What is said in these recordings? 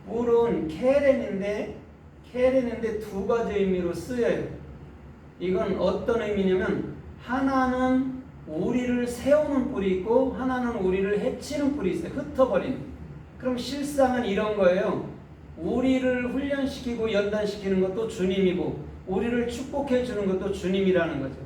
뿔은 케렌인데 두 가지 의미로 쓰여요. 이건 어떤 의미냐면 하나는 우리를 세우는 뿔이 있고 하나는 우리를 해치는 뿔이 있어요. 흩어버리는. 그럼 실상은 이런 거예요. 우리를 훈련시키고 연단시키는 것도 주님이고 우리를 축복해 주는 것도 주님이라는 거죠.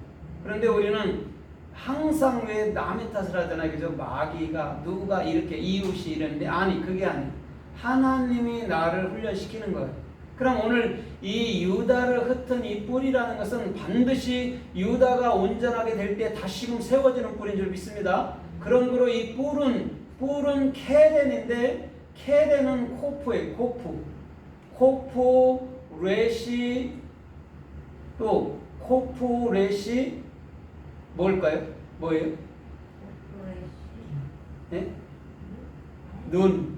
그런데 우리는 항상 왜 남의 탓을 하잖아요. 그죠? 마귀가 누가 이렇게 이웃이 이랬는데 아니 그게 아니에요. 하나님이 나를 훈련시키는 거예요. 그럼 오늘 이 유다를 흩은 이 뿔이라는 것은 반드시 유다가 온전하게 될 때 다시금 세워지는 뿔인 줄 믿습니다. 그런 거로 이 뿔은 케렌인데 케렌은 코프예요. 코프 레시 또 코프 레시 뭘까요? 뭐예요? 네? 눈.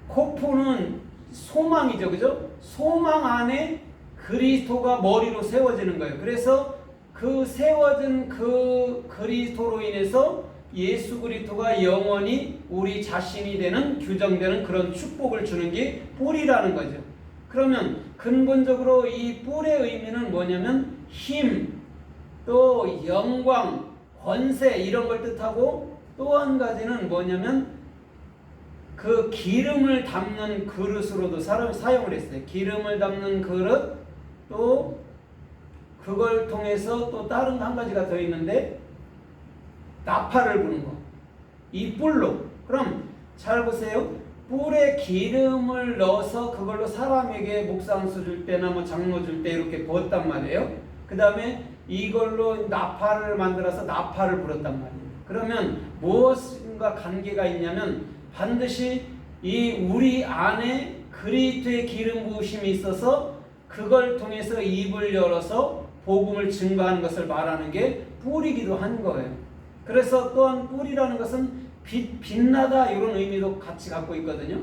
코프는 소망이죠, 그죠? 소망 안에 그리스도가 머리로 세워지는 거예요. 그래서 그 세워진 그 그리스도로 인해서 예수 그리스도가 영원히 우리 자신이 되는 규정되는 그런 축복을 주는 게 뿔이라는 거죠. 그러면 근본적으로 이 뿔의 의미는 뭐냐면 힘, 또 영광, 권세 이런 걸 뜻하고 또 한 가지는 뭐냐면 그 기름을 담는 그릇으로도 사용을 했어요. 기름을 담는 그릇 또 그걸 통해서 또 다른 한 가지가 더 있는데 나팔을 부는 거. 이 뿔로. 그럼 잘 보세요. 뿔에 기름을 넣어서 그걸로 사람에게 목상수 줄 때나 뭐 장로 줄 때 이렇게 부었단 말이에요. 그 다음에 이걸로 나팔을 만들어서 나팔을 불었단 말이에요. 그러면 무엇인가 관계가 있냐면 반드시 이 우리 안에 그리스도의 기름 부으심이 있어서 그걸 통해서 입을 열어서 복음을 증거하는 것을 말하는 게 뿔이기도 한 거예요. 그래서 또한 뿔이라는 것은 빛나다 이런 의미도 같이 갖고 있거든요.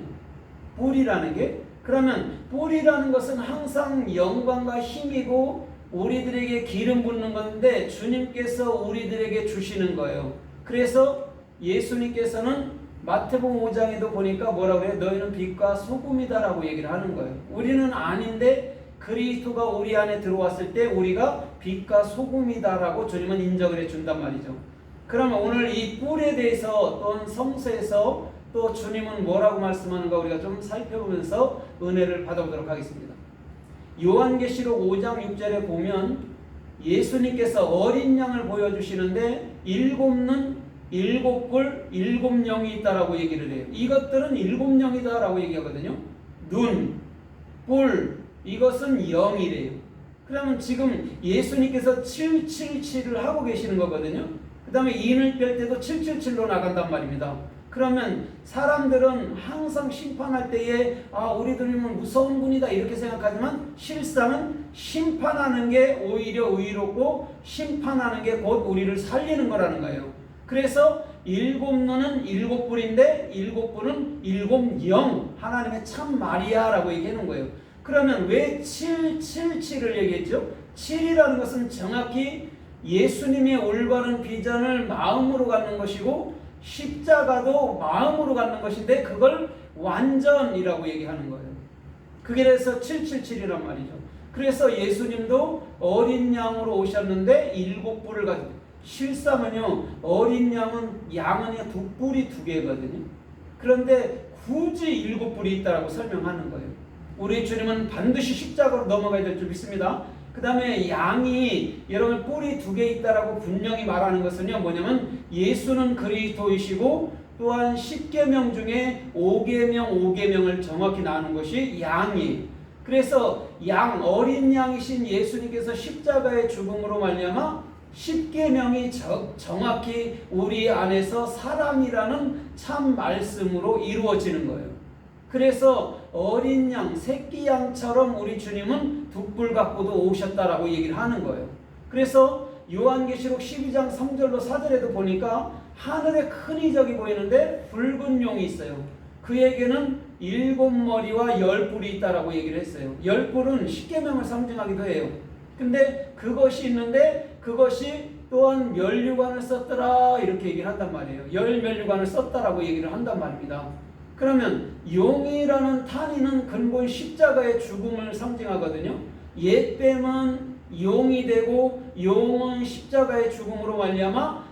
뿔이라는 게. 그러면 뿔이라는 것은 항상 영광과 힘이고 우리들에게 기름 붓는 건데 주님께서 우리들에게 주시는 거예요. 그래서 예수님께서는 마태복음 5장에도 보니까 뭐라고 해요? 너희는 빛과 소금이다라고 얘기를 하는 거예요. 우리는 아닌데 그리스도가 우리 안에 들어왔을 때 우리가 빛과 소금이다라고 주님은 인정을 해준단 말이죠. 그러면 오늘 이 뿔에 대해서 또는 성서에서 또 주님은 뭐라고 말씀하는가 우리가 좀 살펴보면서 은혜를 받아보도록 하겠습니다. 요한계시록 5장 6절에 보면 예수님께서 어린 양을 보여주시는데 일곱 눈, 일곱 뿔, 일곱 영이 있다라고 얘기를 해요. 이것들은 일곱 영이다라고 얘기하거든요. 눈, 뿔, 이것은 영이래요. 그러면 지금 예수님께서 777을 하고 계시는 거거든요. 그 다음에 인을 뺄 때도 777로 나간단 말입니다. 그러면 사람들은 항상 심판할 때에 우리들은 무서운 분이다 이렇게 생각하지만 실상은 심판하는 게 오히려 의롭고 심판하는 게 곧 우리를 살리는 거라는 거예요. 그래서 일곱 눈은 일곱 뿔인데 일곱 뿔은 일곱 영, 하나님의 참 마리아라고 얘기하는 거예요. 그러면 왜 777을 얘기했죠? 7이라는 것은 정확히 예수님의 올바른 비전을 마음으로 갖는 것이고 십자가도 마음으로 갖는 것인데 그걸 완전이라고 얘기하는 거예요. 그게 그래서 777이란 말이죠. 그래서 예수님도 어린 양으로 오셨는데 일곱 뿔을 가지고 실상은요 어린 양은 두 뿔이 두 개거든요. 그런데 굳이 일곱 뿔이 있다라고 설명하는 거예요. 우리 주님은 반드시 십자가로 넘어가야 될 줄 믿습니다. 그 다음에 양이 여러분 뿔이 두 개 있다라고 분명히 말하는 것은요 뭐냐면 예수는 그리스도이시고 또한 10계명 중에 5계명을 정확히 나누는 것이 양이. 그래서 어린 양이신 예수님께서 십자가의 죽음으로 말미암아 10계명이 정확히 우리 안에서 사랑이라는 참 말씀으로 이루어지는 거예요. 그래서 어린 양, 새끼 양처럼 우리 주님은 두 뿔 갖고도 오셨다라고 얘기를 하는 거예요. 그래서 요한계시록 12장 3절로 4절에도 보니까 하늘에 큰 이적이 보이는데 붉은 용이 있어요. 그에게는 7머리와 10뿔이 있다라고 얘기를 했어요. 10뿔은 십계명을 상징하기도 해요. 근데 그것이 있는데 그것이 또한 면류관을 썼더라 이렇게 얘기를 한단 말이에요. 10면류관을 썼다라고 얘기를 한단 말입니다. 그러면 용이라는 단위는 근본 십자가의 죽음을 상징하거든요. 옛 뱀은 용이 되고 용은 십자가의 죽음으로 말미암아